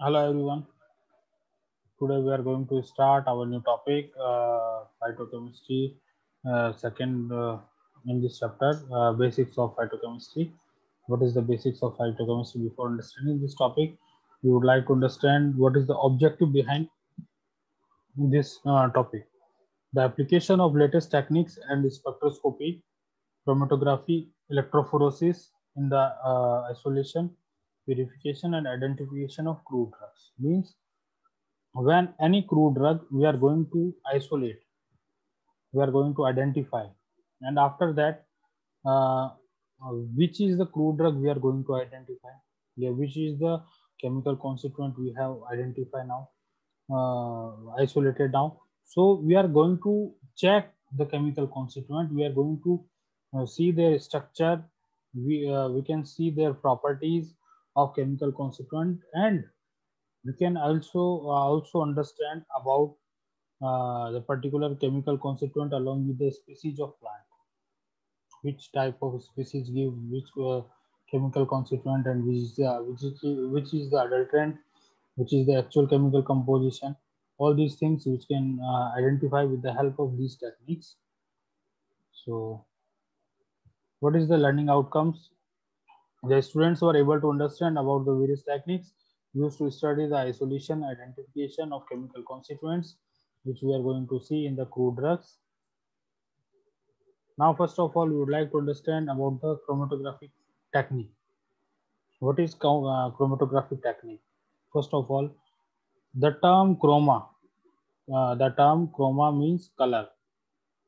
Hello everyone. Today we are going to start our new topic, phytochemistry, second in this chapter, basics of phytochemistry. What is the basics of phytochemistry? Before understanding this topic, we would like to understand what is the objective behind this topic. The application of latest techniques and spectroscopy, chromatography, electrophoresis in the isolation, purification, and identification of crude drugs means when any crude drug we are going to isolate, we are going to identify, and after that uh, which is the crude drug we are going to identify, yeah, which is the chemical constituent we have identified now, isolated now. So we are going to check the chemical constituent, we are going to see their structure, we can see their properties of chemical constituent, and we can also understand about the particular chemical constituent along with the species of plant, which type of species give which chemical constituent, and which is the adulterant, which is the actual chemical composition. All these things which can identify with the help of these techniques. So what is the learning outcomes? The students were able to understand about the various techniques used to study the isolation identification of chemical constituents, which we are going to see in the crude drugs. Now, first of all, we would like to understand about the chromatographic technique. What is chromatographic technique? First of all, the term chroma. The term chroma means color,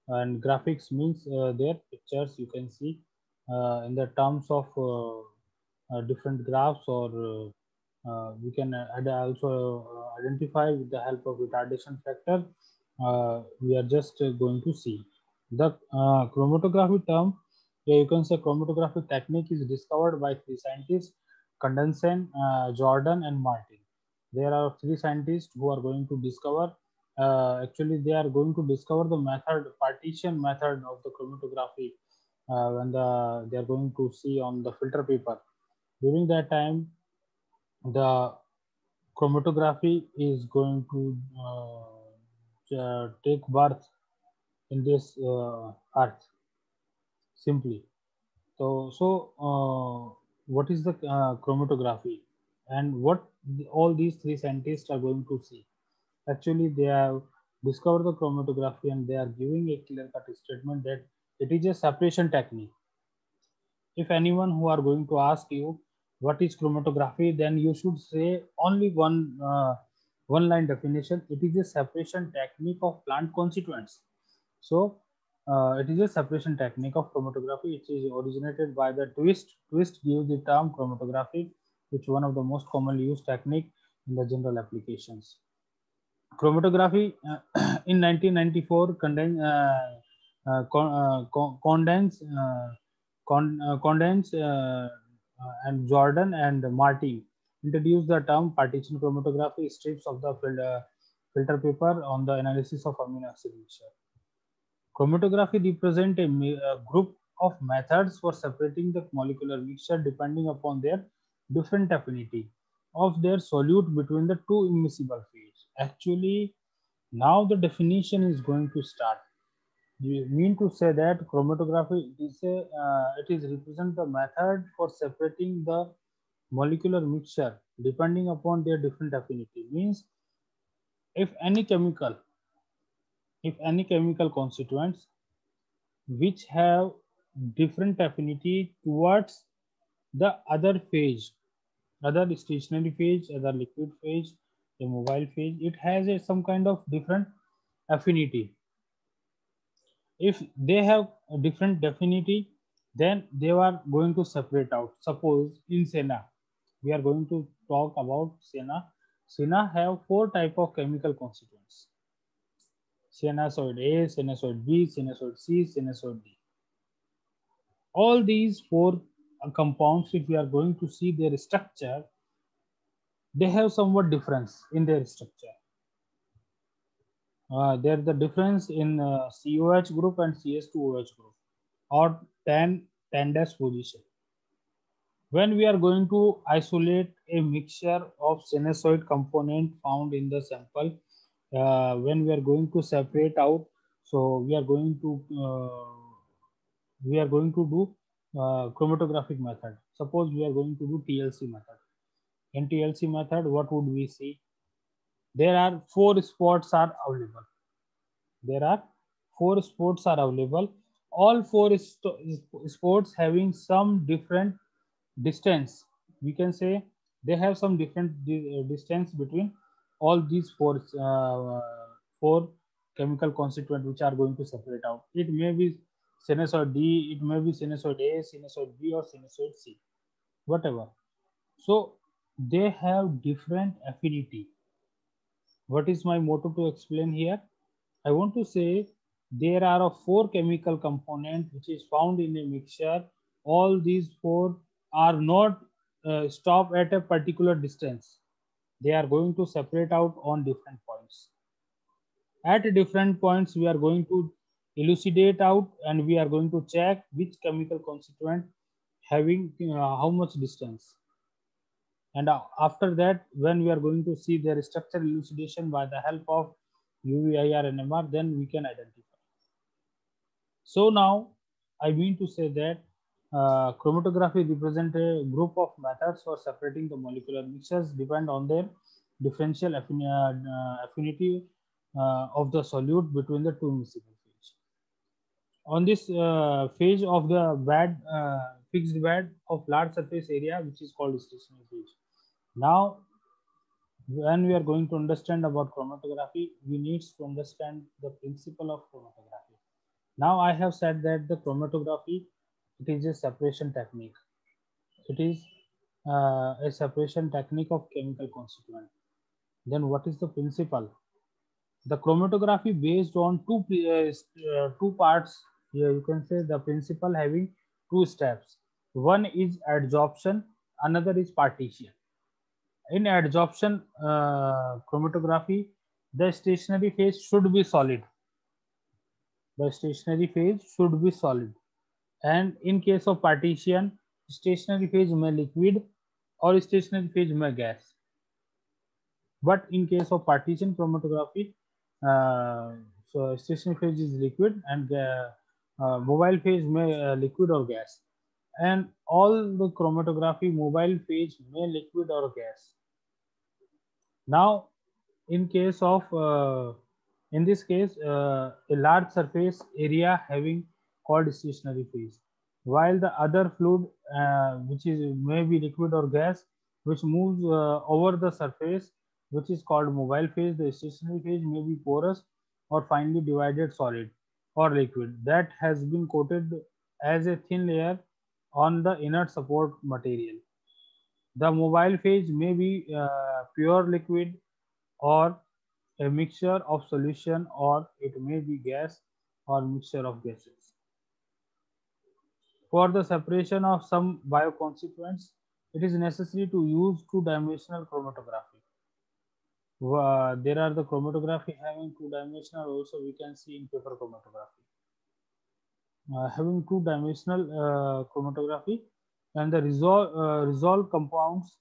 and graphics means their pictures. You can see in the terms of different graphs, or we can also identify with the help of retardation factor. We are just going to see the chromatography term. Yeah, you can say chromatographic technique is discovered by three scientists: Condensen, Jordan, and Martin. There are three scientists who are going to discover. Actually, they are going to discover the method, partition method of the chromatography, when they are going to see on the filter paper. During that time, the chromatography is going to take birth in this earth simply. So what is the chromatography, and what all these three scientists are going to see? Actually, they have discovered the chromatography, and they are giving a clear-cut statement that it is a separation technique. If anyone who are going to ask you what is chromatography, then you should say only one line definition: it is a separation technique of plant constituents. So it is a separation technique of chromatography. It is originated by the twist gives the term chromatography, which is one of the most commonly used technique in the general applications. Chromatography in 1994 Condense and Jordan and Martin introduced the term partition chromatography, strips of the filter paper on the analysis of amino acid mixture. Chromatography represents a group of methods for separating the molecular mixture depending upon their different affinity of their solute between the two immiscible phase. Actually, now the definition is going to start. You mean to say that chromatography is it is represent the method for separating the molecular mixture depending upon their different affinity. Means if any chemical, if any chemical constituents which have different affinity towards the other phase, other stationary phase, other liquid phase, a mobile phase, it has some kind of different affinity. If they have a different affinity, then they are going to separate out. Suppose in Sena, we are going to talk about Sena. Sena have four type of chemical constituents: Sinusoid A, Sinusoid B, Sinusoid C, Sinusoid D. All these four compounds, if we are going to see their structure, they have somewhat difference in their structure. There's the difference in COH group and CS2OH group, or 10 10 position. When we are going to isolate a mixture of sinusoid component found in the sample, when we are going to separate out, so we are going to do chromatographic method. Suppose we are going to do TLC method. In TLC method, what would we see? There are four spots are available. There are four spots are available. All four spots having some different distance. We can say they have some different distance between all these four chemical constituent which are going to separate out. It may be sinusoid D, it may be sinusoid A, sinusoid B, or sinusoid C, whatever. So they have different affinity. What is my motto to explain here? I want to say there are four chemical components which is found in a mixture. All these four are not stop at a particular distance. They are going to separate out on different points. At different points, we are going to elucidate out and we are going to check which chemical constituent having how much distance. And after that, when we are going to see their structure elucidation by the help of UV, IR, and MR, then we can identify. So now I mean to say that chromatography represents a group of methods for separating the molecular mixtures depend on their differential affinity of the solute between the two miscible phase. On this phase of the fixed bed of large surface area, which is called stationary phase. Now, when we are going to understand about chromatography, we need to understand the principle of chromatography. Now I have said that the chromatography, it is a separation technique. It is a separation technique of chemical constituent. Then what is the principle? The chromatography based on two parts. Here you can say the principle having two steps. One is adsorption, another is partition. In adsorption chromatography, the stationary phase should be solid. The stationary phase should be solid. And in case of partition, stationary phase may liquid or stationary phase may gas. But in case of partition chromatography, so stationary phase is liquid and mobile phase may liquid or gas. And all the chromatography mobile phase may liquid or gas. Now, in case of in this case, a large surface area having called stationary phase, while the other fluid, which is maybe liquid or gas, which moves over the surface, which is called mobile phase. The stationary phase may be porous or finely divided solid or liquid that has been coated as a thin layer on the inert support material. The mobile phase may be pure liquid or a mixture of solution, or it may be gas or mixture of gases. For the separation of some bioconstituents, it is necessary to use two-dimensional chromatography. There are the chromatography having two-dimensional, also we can see in paper chromatography. Having two-dimensional chromatography, and the resolved compounds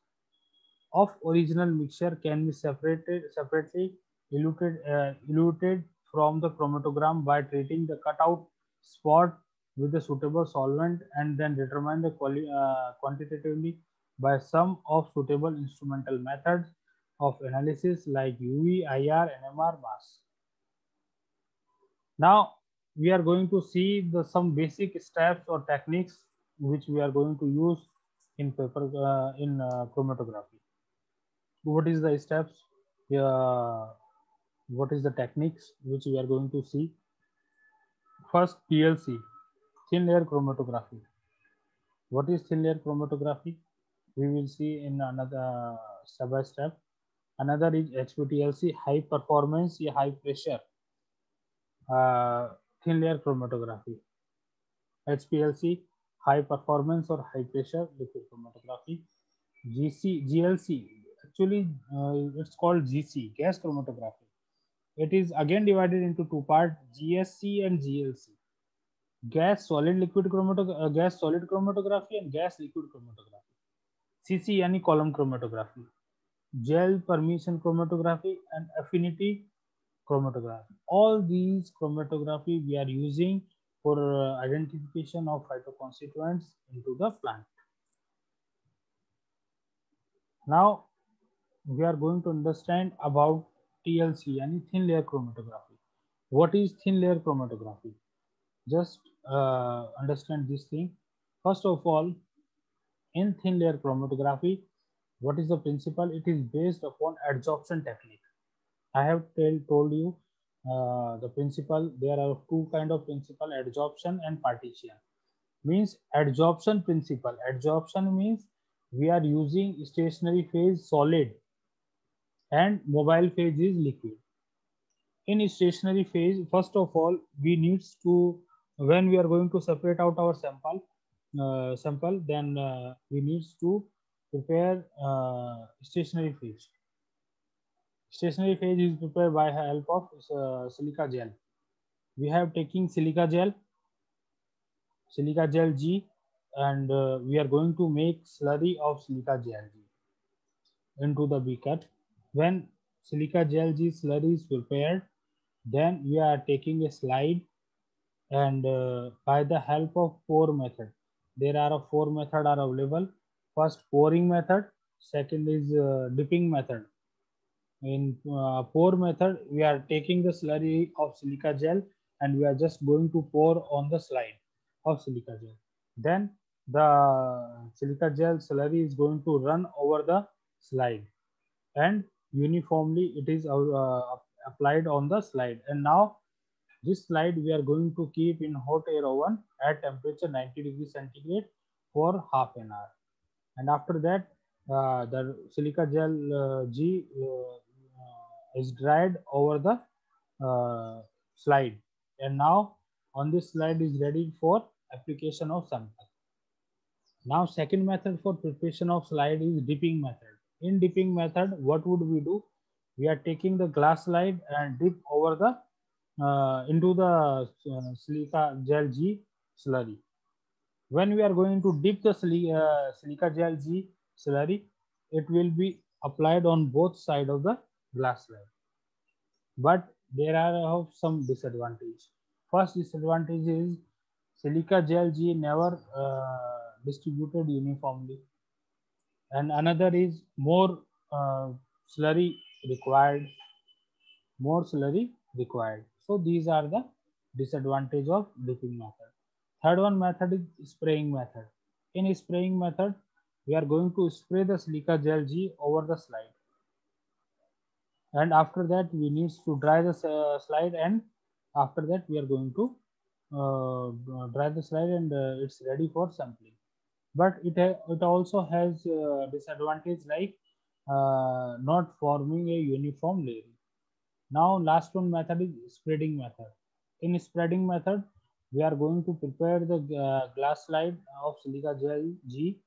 of original mixture can be separately eluted from the chromatogram by treating the cutout spot with a suitable solvent and then determine the quantitatively by some of suitable instrumental methods of analysis like UV, IR, NMR, mass. Now we are going to see some basic steps or techniques which we are going to use in chromatography. What is the steps? What is the techniques which we are going to see? First, TLC, thin layer chromatography. What is thin layer chromatography? We will see in another step by step. Another is HPTLC, high performance, high pressure thin layer chromatography. HPLC, high performance or high pressure liquid chromatography. GLC, actually it's called GC, gas chromatography. It is again divided into two parts, GSC and GLC. Gas solid chromatography and gas liquid chromatography. CC यानी column chromatography, gel permeation chromatography, and affinity chromatography. All these chromatography we are using for identification of phytoconstituents into the plant. Now we are going to understand about TLC yani thin layer chromatography. What is thin layer chromatography? Just understand this thing. First of all, in thin layer chromatography, what is the principle? It is based upon adsorption technique. I have told you the principle. There are two kind of principle: adsorption and partition. Means adsorption principle. Adsorption means we are using stationary phase solid and mobile phase is liquid. In stationary phase, first of all, we needs to, when we are going to separate out our sample, then we needs to prepare stationary phase. Stationary phase is prepared by help of silica gel. We have taking silica gel G, and we are going to make slurry of silica gel G into the beaker. When silica gel G slurry is prepared, then we are taking a slide, and by the help of pour method, there are four method are available. First, pouring method. Second is dipping method. In pour method, we are taking the slurry of silica gel and we are just going to pour on the slide of silica gel. Then the silica gel slurry is going to run over the slide, and uniformly it is applied on the slide. And now this slide we are going to keep in hot air oven at temperature 90 degrees centigrade for half an hour. And after that, the silica gel G is dried over the slide. And now on this slide is ready for application of sample. Now second method for preparation of slide is dipping method. In dipping method, what would we do? We are taking the glass slide and dip over the into the silica gel G slurry. When we are going to dip the silica gel G slurry, it will be applied on both sides of the glass slide. But there are some disadvantage. First disadvantage is silica gel G never distributed uniformly, and another is more slurry required. More slurry required. So these are the disadvantage of dipping method. Third one method is spraying method. In spraying method, we are going to spray the silica gel G over the slide, and after that we need to dry the slide, and after that we are going to dry the slide, and it's ready for sampling. But it also has disadvantage like not forming a uniform layer. Now last one method is spreading method. In spreading method, we are going to prepare the glass slide of silica gel G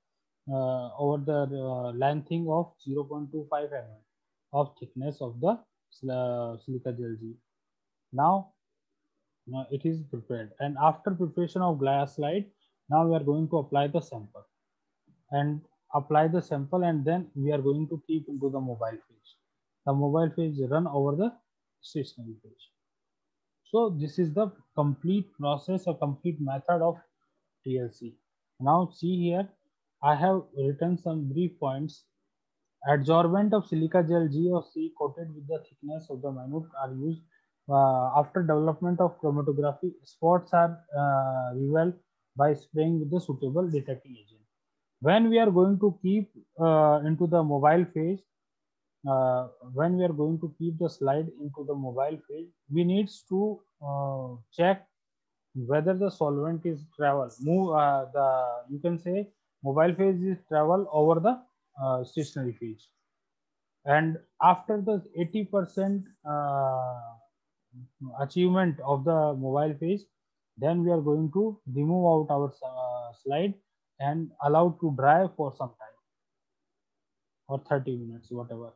over the lengthening of 0.25 mm of thickness of the silica gel G. Now it is prepared, and after preparation of glass slide, now we are going to apply the sample and then we are going to keep into the mobile phase. The mobile phase run over the stationary phase. So this is the complete process or complete method of TLC. Now see here, I have written some brief points. Adsorbent of silica gel G or C coated with the thickness of the minute are used. After development of chromatography, spots are revealed by spraying with the suitable detecting agent. When we are going to keep into the mobile phase, when we are going to keep the slide into the mobile phase, we need to check whether the solvent is travel you can say mobile phase is travel over the stationary phase, and after the 80% achievement of the mobile phase, then we are going to remove out our slide and allow to dry for some time or 30 minutes whatever.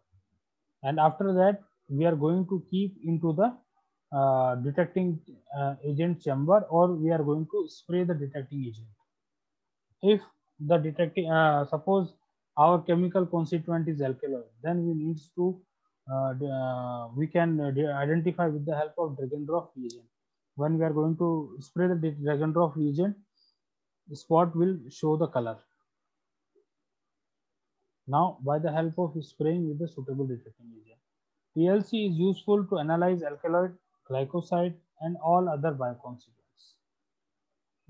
And after that we are going to keep into the detecting agent chamber, or we are going to spray the detecting agent. If the detecting suppose our chemical constituent is alkaloid, then we can identify with the help of Dragendorf reagent. When we are going to spray the Dragendorf reagent, the spot will show the color. Now, by the help of spraying with the suitable detecting agent, TLC is useful to analyze alkaloid, glycoside, and all other bioconstituents.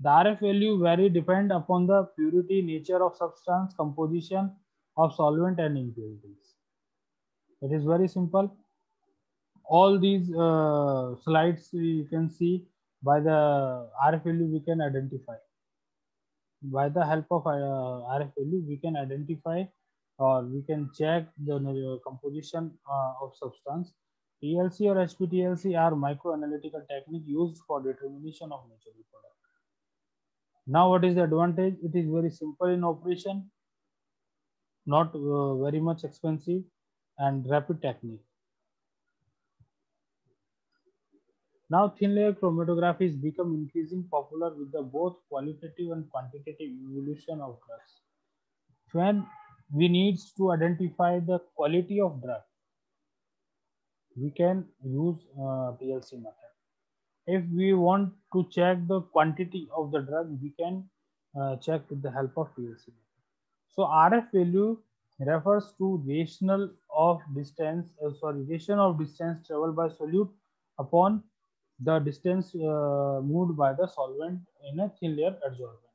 The RF value vary depend upon the purity, nature of substance, composition of solvent, and impurities. It is very simple. All these slides you can see by the RF value we can identify. By the help of RF value we can identify or we can check the composition of substance. TLC or HPTLC are microanalytical technique used for determination of natural product. Now, what is the advantage? It is very simple in operation, not very much expensive, and rapid technique. Now, thin layer chromatography has become increasingly popular with the both qualitative and quantitative evolution of drugs. When we need to identify the quality of drug, we can use TLC method. If we want to check the quantity of the drug, we can check with the help of TLC method. So RF value refers to ratio of distance traveled by solute upon the distance moved by the solvent in a thin layer adsorbent.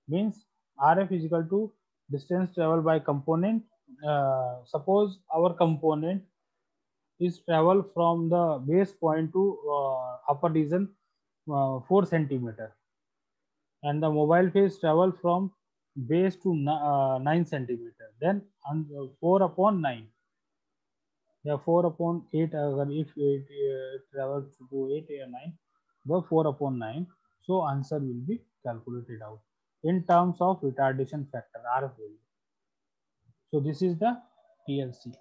Means RF is equal to distance traveled by component. Suppose our component is travel from the base point to upper region 4 centimeter, and the mobile phase travel from base to 9 centimeter. Then 4 upon 9. Yeah, 4 upon 8. If it travels to 8 or 9, the 4 upon 9. So answer will be calculated out in terms of retardation factor R value. So this is the TLC.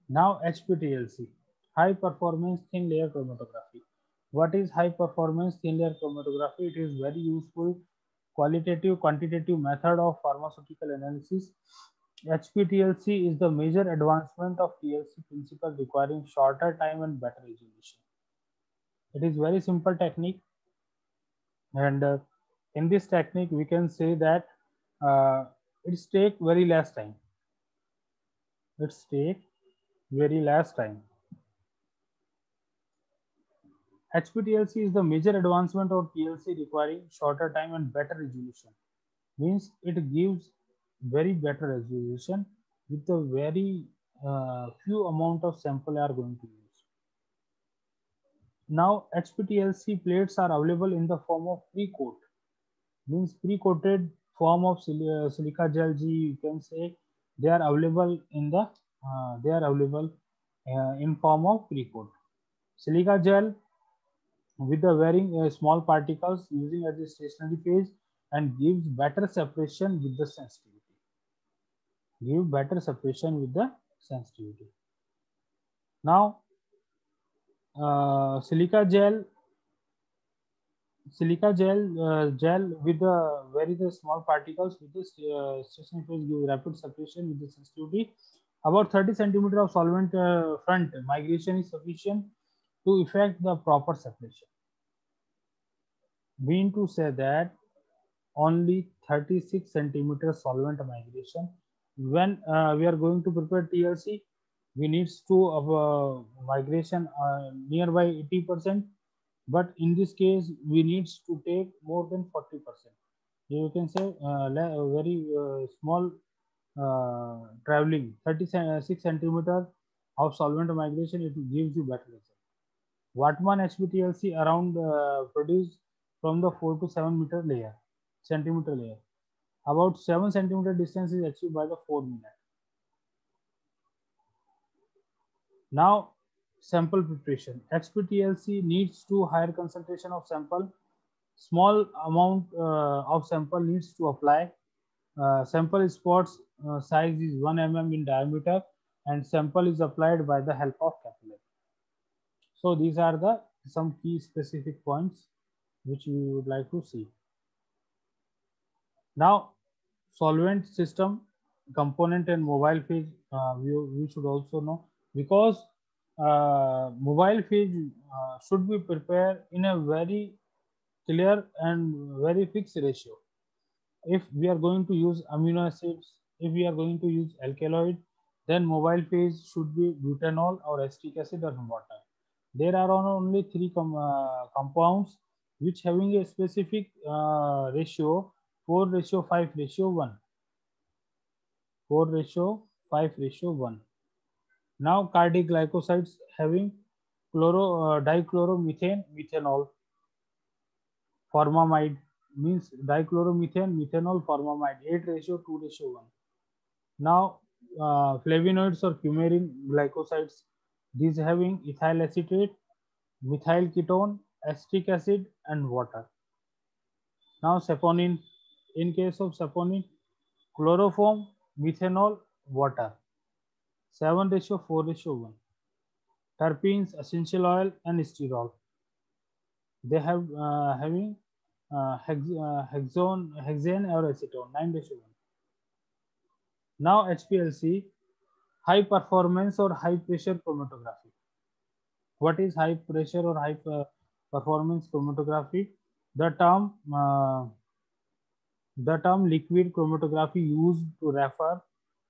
Now HPTLC, high performance thin layer chromatography. What is high performance thin layer chromatography? It is very useful qualitative quantitative method of pharmaceutical analysis. HPTLC is the major advancement of TLC principle requiring shorter time and better resolution. It is very simple technique, and in this technique we can say that it's take very less time. It's take very less time. HPTLC is the major advancement of TLC requiring shorter time and better resolution. Means it gives very better resolution with a very few amount of sample are going to use. Now HPTLC plates are available in the form of pre-coat. Means pre-coated form of silica gel G, you can say they are available in the in form of pre-coat. Silica gel with the varying small particles using as a stationary phase and gives better separation with the sensitivity. Give better separation with the sensitivity. Now, silica gel gel with the very small particles with this stationary phase give rapid separation with the sensitivity. About 30 centimeter of solvent front migration is sufficient to effect the proper separation. Mean to say that only 36 centimeter solvent migration. When we are going to prepare TLC, we need to migration nearby 80%, but in this case we need to take more than 40%. You can say very small traveling 36 centimeter of solvent migration, it gives you better result. Wattmann HPTLC around produced from the 4 to 7 meter layer centimeter layer. About 7 centimeter distance is achieved by the 4 minute. Now sample preparation. HPTLC needs to higher concentration of sample. Small amount of sample needs to apply. Sample spots size is 1 mm in diameter and sample is applied by the help of capillary. So these are the some key specific points which we would like to see. Now solvent system, component and mobile phase, we should also know, because mobile phase should be prepared in a very clear and very fixed ratio. If we are going to use amino acids, if we are going to use alkaloid, then mobile phase should be butanol or acetic acid or water. There are only three compounds which having a specific ratio 4 ratio 5 ratio 1. 4 ratio 5 ratio 1. Now cardiac glycosides having dichloromethane methanol formamide, means dichloromethane methanol formamide 8 ratio 2 ratio 1. Now flavonoids or coumarin glycosides, these having ethyl acetate, methyl ketone, acetic acid and water. Now saponin, in case of saponin, chloroform, methanol, water 7 ratio 4 ratio 1. Terpenes, essential oil and sterol, they have having hexane or acetone 9 ratio 1. Now HPLC, high performance or high pressure chromatography. What is high pressure or high performance chromatography? The term liquid chromatography used to refer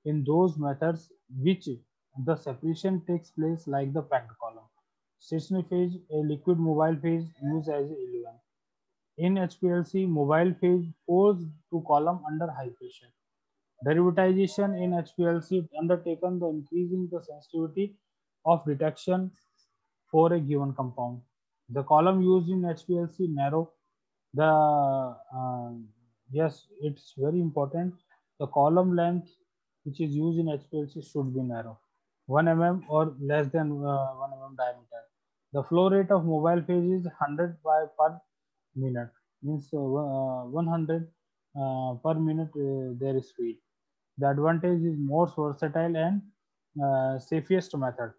in those methods which the separation takes place like the packed column. Stationary phase, a liquid mobile phase used as a eluent. In HPLC, mobile phase pours to column under high pressure. Derivatization in HPLC undertaken the increasing the sensitivity of detection for a given compound. The column used in HPLC narrow. The yes, it's very important. The column length which is used in HPLC should be narrow, 1 mm or less than 1 mm diameter. The flow rate of mobile phase is 100 per minute, means 100 per minute there is speed. The advantage is more versatile and safest method.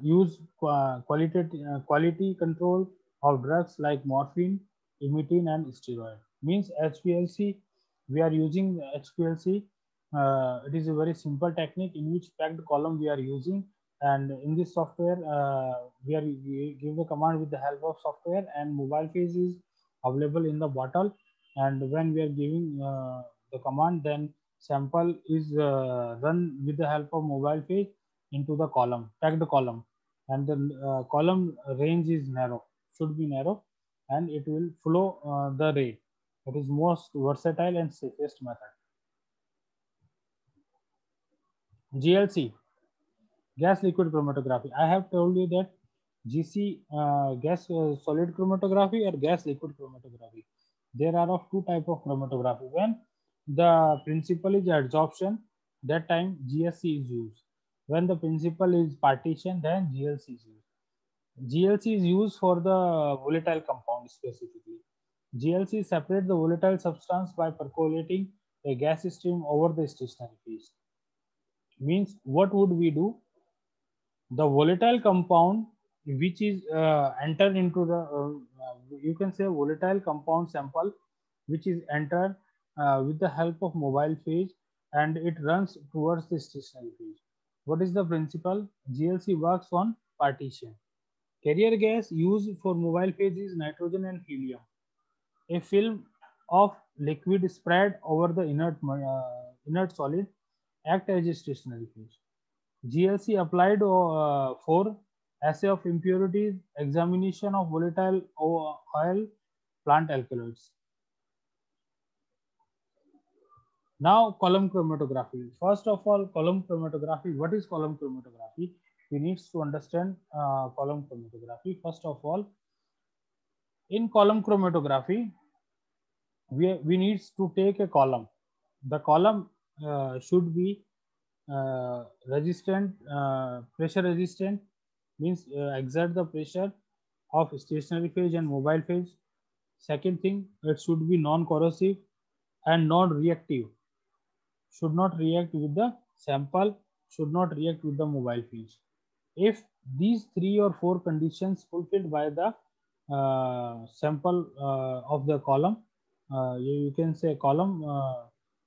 Use quality control of drugs like morphine, imetine, and steroid. Means HPLC, we are using HPLC. It is a very simple technique in which packed column we are using, and in this software we give the command with the help of software, and mobile phase is available in the bottle. And when we are giving the command, then sample is run with the help of mobile phase into the column, packed column, and the column range is narrow, should be narrow, and it will flow the rate. That is most versatile and safest method. GLC, gas liquid chromatography. I have told you that GC, gas solid chromatography or gas liquid chromatography. There are of two type of chromatography. When the principle is adsorption, that time GSC is used. When the principle is partition, then GLC is used. GLC is used for the volatile compound specifically. GLC separate the volatile substance by percolating a gas stream over the stationary phase. Means what would we do? The volatile compound which is entered into the you can say volatile compound sample which is entered with the help of mobile phase, and it runs towards the stationary phase. What is the principle? GLC works on partition. Carrier gas used for mobile phase is nitrogen and helium. A film of liquid spread over the inert solid act as a stationary phase. GLC applied for assay of impurities, examination of volatile oil, plant alkaloids. Now column chromatography. First of all, column chromatography. What is column chromatography? We need to understand column chromatography. First of all, in column chromatography, we need to take a column. The column should be resistant, pressure resistant, means exert the pressure of stationary phase and mobile phase. Second thing, it should be non-corrosive and non-reactive. Should not react with the sample, should not react with the mobile phase. If these 3 or 4 conditions fulfilled by the sample of the column, you can say column,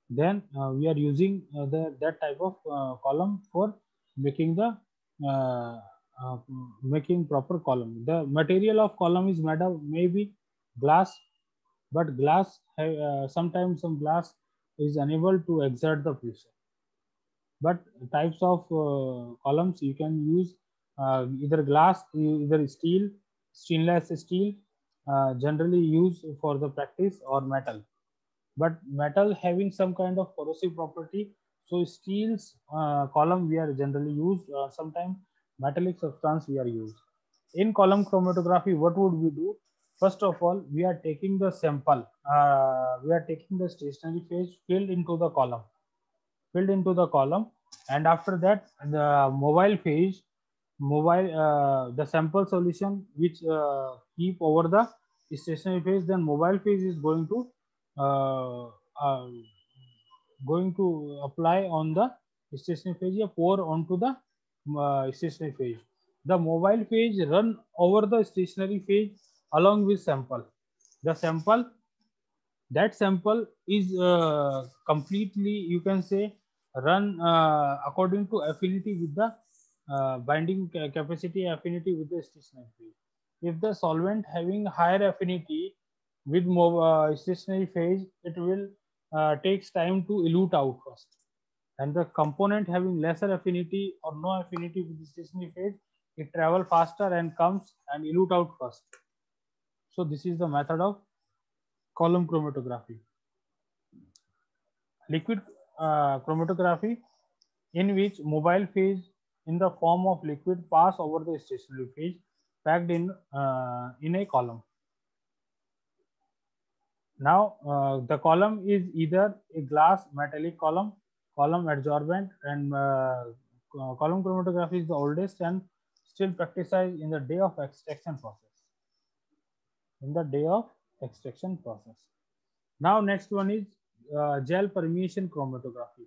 then we are using that type of column for making the uh, uh, making proper column. The material of column is made of maybe glass, but glass sometimes some glass is unable to exert the pressure. But types of columns you can use either glass, either steel, stainless steel, generally used for the practice, or metal. But metal having some kind of corrosive property, so steel's column we are generally used. Sometimes metallic substance we are used. In column chromatography, what would we do? First of all, we are taking the sample, we are taking the stationary phase filled into the column, and after that the mobile phase, mobile the sample solution which keep over the stationary phase, then mobile phase is uh, uh, going to apply on the stationary phase, or pour onto the stationary phase. The mobile phase run over the stationary phase along with sample. The sample, that sample is completely, you can say, run according to affinity with the binding capacity, affinity with the stationary phase. If the solvent having higher affinity with stationary phase, it will takes time to elute out first, and the component having lesser affinity or no affinity with the stationary phase, it travel faster and comes and elute out first. So this is the method of column chromatography. Liquid chromatography, in which mobile phase in the form of liquid pass over the stationary phase packed in a column. Now the column is either a glass metallic column, column adsorbent, and column chromatography is the oldest and still practiced in the day of extraction process. In the day of extraction process. Now next one is gel permeation chromatography.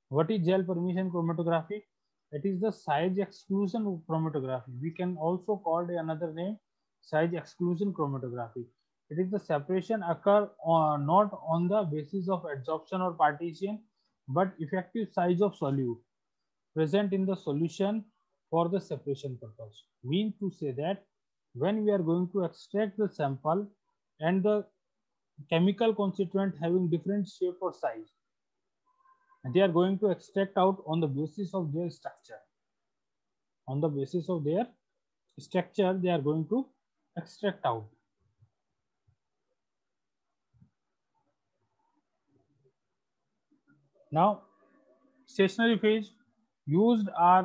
What is gel permeation chromatography? It is the size exclusion chromatography. We can also call it another name, size exclusion chromatography. It is the separation occur not on the basis of adsorption or partition, but effective size of solute present in the solution for the separation purpose. Mean to say that when we are going to extract the sample and the chemical constituent having different shape or size, they are going to extract out on the basis of their structure. On the basis of their structure, they are going to extract out. Now stationary phase used are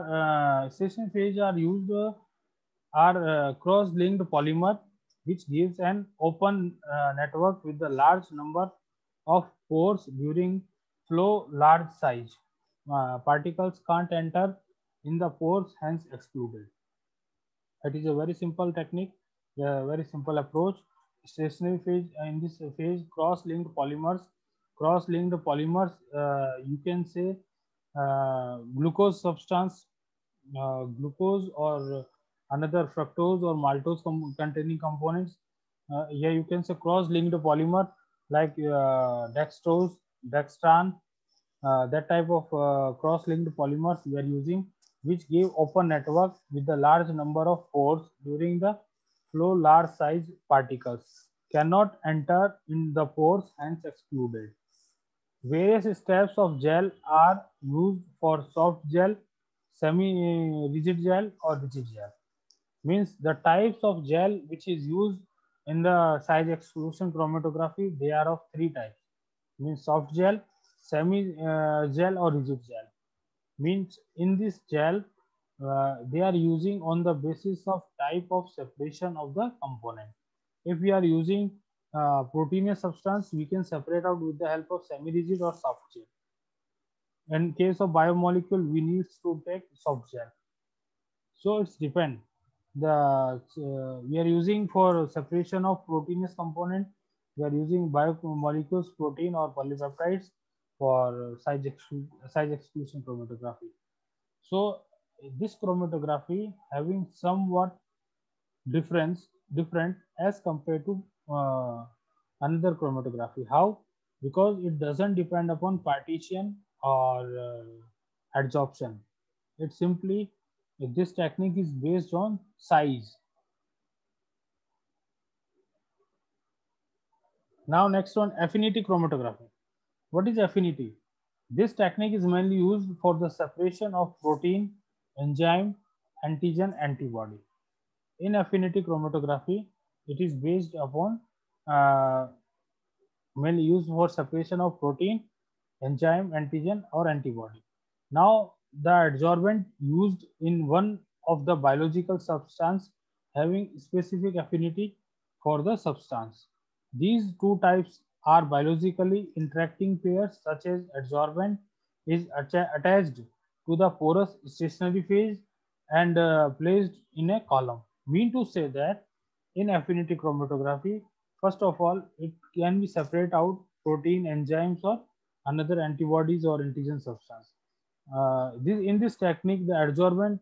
cross-linked polymer, which gives an open network with a large number of pores during flow. Large size particles can't enter in the pores, hence excluded. It is a very simple technique, a very simple approach. Stationary phase, in this phase, cross-linked polymers, you can say glucose substance, glucose or another fructose or maltose containing components. Here you can say cross-linked polymer like dextrose, dextran, that type of cross-linked polymers we are using, which give open network with the large number of pores during the flow. Large size particles cannot enter in the pores, hence excluded. Various steps of gel are used for soft gel, semi-rigid gel, or rigid gel. Means the types of gel which is used in the size exclusion chromatography, they are of three types. Means soft gel, semi gel, or rigid gel. Means in this gel, they are using on the basis of type of separation of the component. If we are using proteinous substance, we can separate out with the help of semi-rigid or soft gel. In case of biomolecule, we need to take soft gel. So it's depend. The we are using for separation of proteinous component, we are using biomolecules, protein or polypeptides for size exclusion chromatography. So this chromatography having somewhat different as compared to another chromatography. How? Because it doesn't depend upon partition or adsorption. It simply, this technique is based on size. Now next one, affinity chromatography. What is affinity? This technique is mainly used for the separation of protein, enzyme, antigen, antibody. In affinity chromatography, it is based upon uh, mainly used for separation of protein, enzyme, antigen, or antibody. Now, the adsorbent used in one of the biological substance having specific affinity for the substance. These two types are biologically interacting pairs such as adsorbent is attached to the porous stationary phase and placed in a column. Mean to say that in affinity chromatography, first of all, it can be separate out protein, enzymes, or another antibodies or antigen substance. In this technique, the adsorbent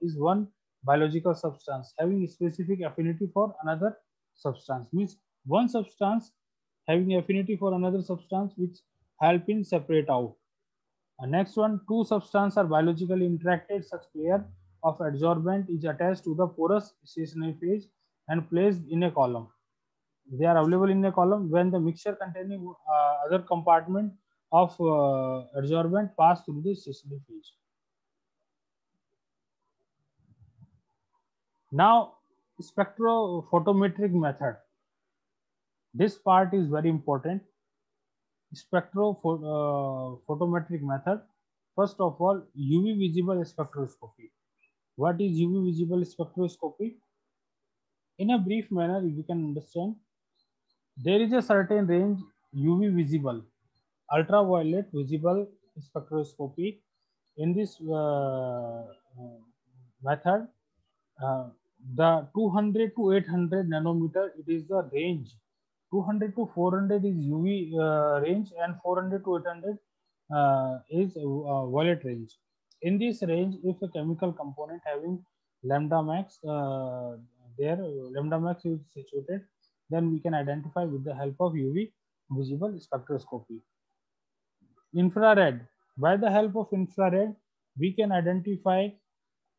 is one biological substance having specific affinity for another substance. Means one substance having affinity for another substance which help in separate out. Next one, two substances are biologically interacted. Such pair of adsorbent is attached to the porous stationary phase and placed in a column. They are available in a column when the mixture containing other compartment of adsorbent pass through the stationary phase. Now, spectrophotometric method. This part is very important. Spectrophotometric method. First of all, UV visible spectroscopy. What is UV visible spectroscopy? In a brief manner, you can understand there is a certain range UV visible, ultraviolet visible spectroscopy. In this method, uh, the 200 to 800 nanometer, it is the range. 200 to 400 is UV range, and 400 to 800 is violet range. In this range, if a chemical component having lambda max, there lambda max is situated, then we can identify with the help of UV visible spectroscopy. Infrared. By the help of infrared, we can identify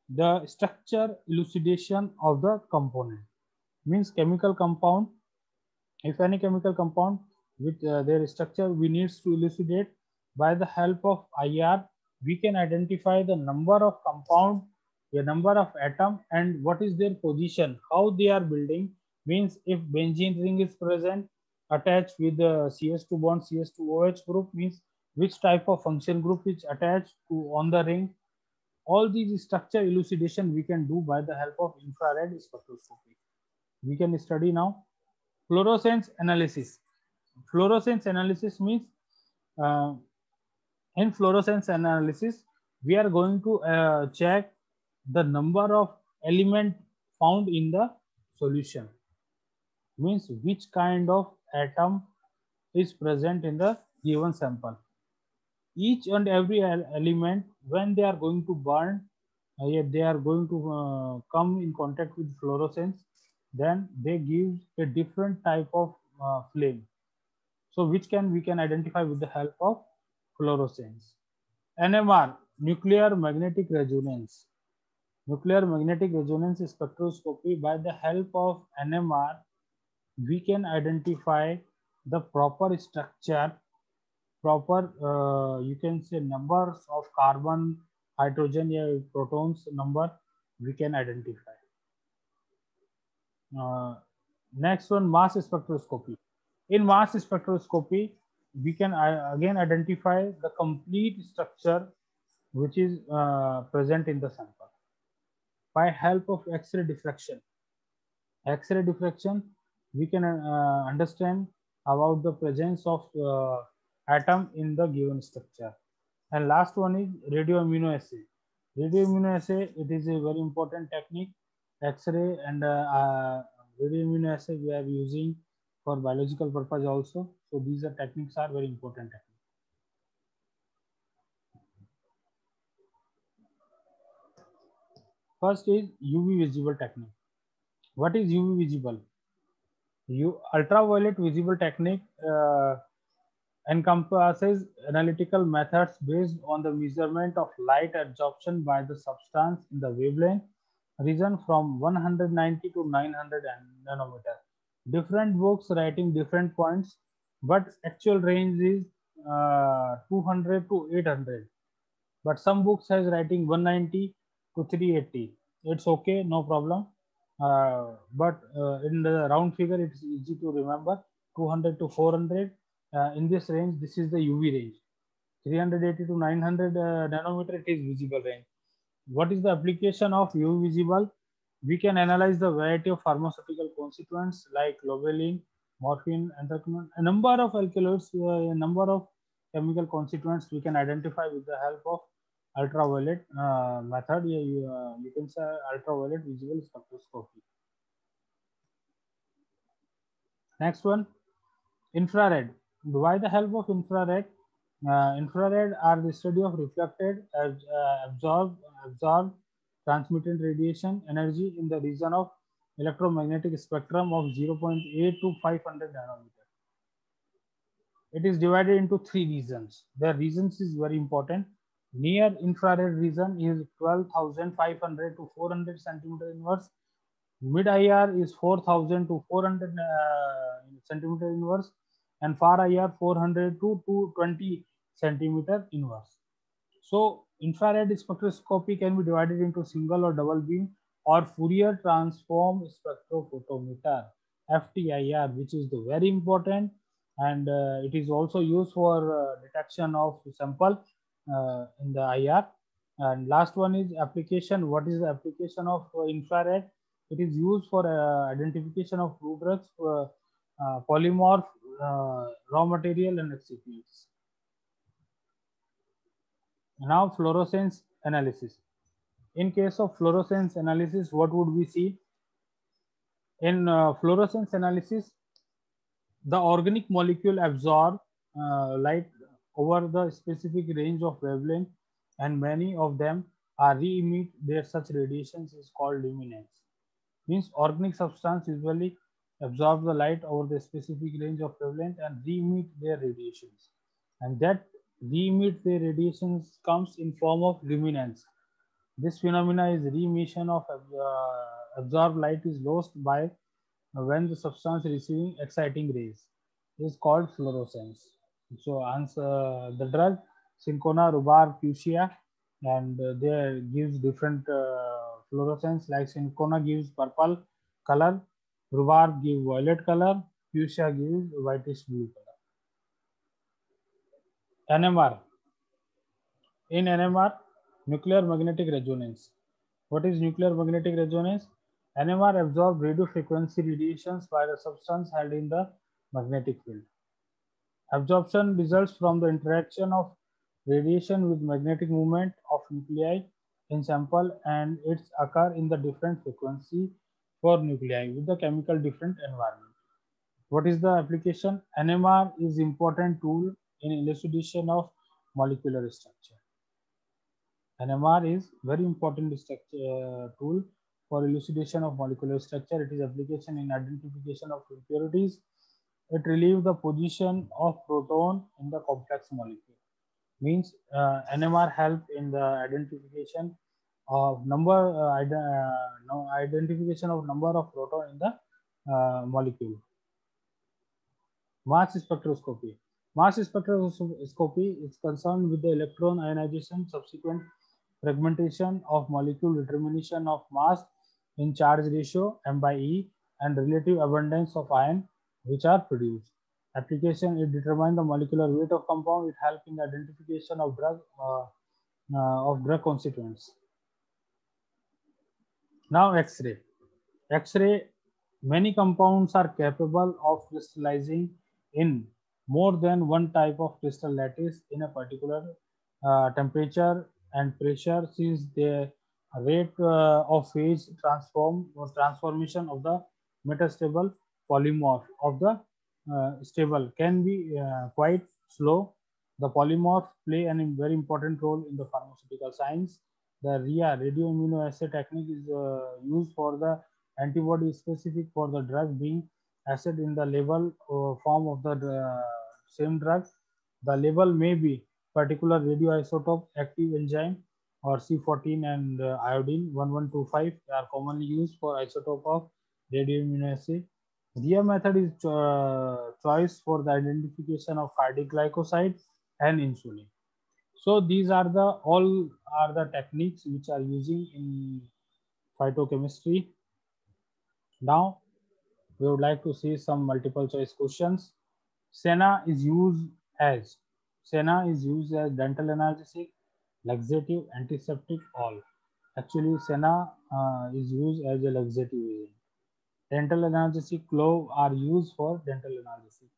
the structure elucidation of the component. Means chemical compound. If any chemical compound with their structure we needs to elucidate, by the help of IR, we can identify the number of compound, the number of atom, and what is their position, how they are building. Means if benzene ring is present attached with the CS2 bond CS2OH group, means which type of function group is attached to on the ring. All these structure elucidation we can do by the help of infrared spectroscopy. We can study now fluorescence analysis. Fluorescence analysis means uh, in fluorescence analysis, we are going to check the number of element found in the solution. Means which kind of atom is present in the given sample. Each and every element, when they are going to burn, yeah, they are going to come in contact with fluorescence, then they give a different type of flame. So which can we can identify with the help of fluorescence. NMR, nuclear magnetic resonance. Nuclear magnetic resonance spectroscopy. By the help of NMR, we can identify the proper structure, proper you can say numbers of carbon, hydrogen, yeah, protons number we can identify. Next one, mass spectroscopy. In mass spectroscopy, we can again identify the complete structure which is present in the sample by help of X-ray diffraction. X-ray diffraction, we can understand about the presence of atom in the given structure. And last one is radioimmunoassay. Radioimmunoassay, it is a very important technique. X-ray and radioimmunoassay we are using for biological purpose also. So these are techniques are very important techniques. First is UV visible technique. What is UV visible? Ultraviolet visible technique encompasses analytical methods based on the measurement of light absorption by the substance in the wavelength region from 190 to 900 nanometer. Different books writing different points, but actual range is 200 to 800. But some books has writing 190 to 380. It's okay, no problem. But in the round figure, it's easy to remember. 200 to 400. In this range, this is the UV range. 380 to 900 nanometer, it is visible range. What is the application of UV visible? We can analyze the variety of pharmaceutical constituents like globulin, morphine, anthraquinone, a number of alkaloids, a number of chemical constituents we can identify with the help of ultraviolet method. You can say ultraviolet visible spectroscopy. Next one, infrared. By the help of infrared, infrared are the study of reflected, absorbed, transmitted radiation energy in the region of electromagnetic spectrum of 0.8 to 500 nanometer. It is divided into three regions. The regions is very important. Near infrared region is 12,500 to 400 centimeter inverse. Mid IR is 4,000 to 400 centimeter inverse, and far IR 400 to 220 centimeter inverse. So infrared spectroscopy can be divided into single or double beam or Fourier transform spectrophotometer FTIR, which is the very important, and it is also used for detection of sample in the IR. And last one is application. What is the application of infrared? It is used for identification of food drugs, polymorph, raw material, and excipients. Now, fluorescence analysis. In case of fluorescence analysis, what would we see? In fluorescence analysis, the organic molecule absorb light over the specific range of wavelength, and many of them are re-emit their such radiations is called luminance. Means organic substance usually absorb the light over the specific range of wavelength and re-emit their radiations, and that re-emit their radiations comes in form of luminance. This phenomena is re-emission of absorbed light is lost by when the substance receiving exciting rays is called fluorescence. So answer the drug Cinchona, rhubarb, fuchsia, and they gives different fluorescence. Like Cinchona gives purple color, rhubarb gives violet color, fuchsia gives whitish blue color. NMR. In NMR, nuclear magnetic resonance. What is nuclear magnetic resonance? NMR absorbs radio frequency radiations by the substance held in the magnetic field. Absorption results from the interaction of radiation with magnetic movement of nuclei in sample, and it's occur in the different frequency for nuclei with the chemical different environment. What is the application? NMR is important tool in elucidation of molecular structure. NMR is very important tool for elucidation of molecular structure. It is application in identification of impurities. It relieves the position of proton in the complex molecule. Means NMR help in the identification of identification of number of proton in the molecule. Mass spectroscopy. Mass spectroscopy is concerned with the electron ionization, subsequent fragmentation of molecule, determination of mass in charge ratio M by E, and relative abundance of ion which are produced. Application, it determines the molecular weight of compound. It helps in the identification of drug constituents. Now X-ray. X-ray, many compounds are capable of crystallizing in more than one type of crystal lattice in a particular temperature and pressure, since the rate of phase transformation of the metastable polymorph of the stable can be quite slow. The polymorphs play a very important role in the pharmaceutical science. The RIA, radioimmunoassay technique, is used for the antibody specific for the drug being acid in the label form of the same drug. The label may be particular radioisotope, active enzyme, or C14 and iodine 1125 are commonly used for isotope of radioimmunoassay. Their method is choice for the identification of cardiac glycoside and insulin. So these are the all are the techniques which are using in phytochemistry. Now we would like to see some multiple choice questions. Senna is used as Senna is used as dental analgesic, laxative, antiseptic, all. Actually, Senna is used as a laxative agent. Dental analgesic clove are used for dental analgesic.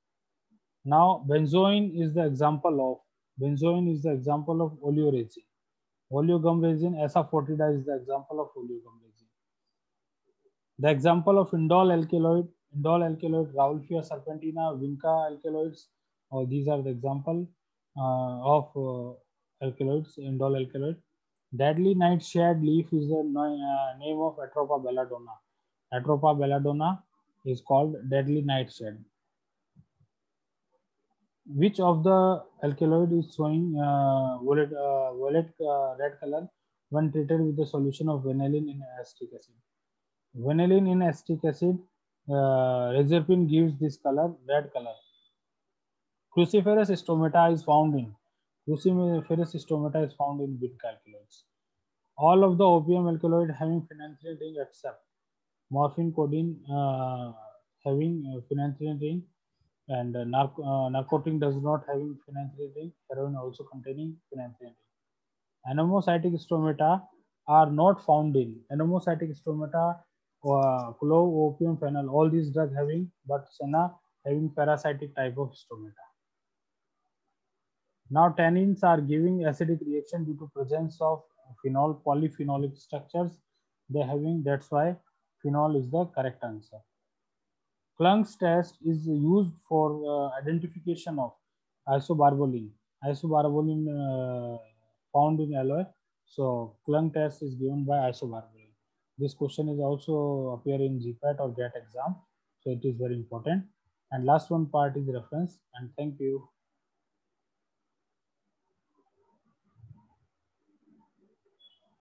Now, benzoin is the example of oleoresin. Oleogum resin, Asa-foetida is the example of oleogum resin. The example of indole alkaloid, Rauwolfia serpentina, Vinca alkaloids, these are the example of alkaloids, indole alkaloid. Deadly nightshade leaf is the name of Atropa belladonna. Atropa belladonna is called deadly nightshade. Which of the alkaloid is showing violet red color when treated with a solution of vanillin in acetic acid? Vanillin in acetic acid, reserpine gives this color, red color. Cruciferous stomata is found in Vinca alkaloids. All of the opium alkaloid having phenanthrene ring except morphine, codeine having phenanthrene ring, and narcotic does not having phenanthrene ring. Heroin also containing phenanthrene ring. Anemocytic stomata are not found in anemocytic stomata, clove, opium, phenol. All these drugs having, but Senna having parasitic type of stomata. Now tannins are giving acidic reaction due to presence of phenol polyphenolic structures. They having, that's why phenol is the correct answer. Klunk's test is used for identification of isobarbolin. Isobarbolin found in aloe. So Klunk test is given by isobarbolin. This question is also appear in GPAT or GAT exam. So it is very important. And last one part is reference. And thank you.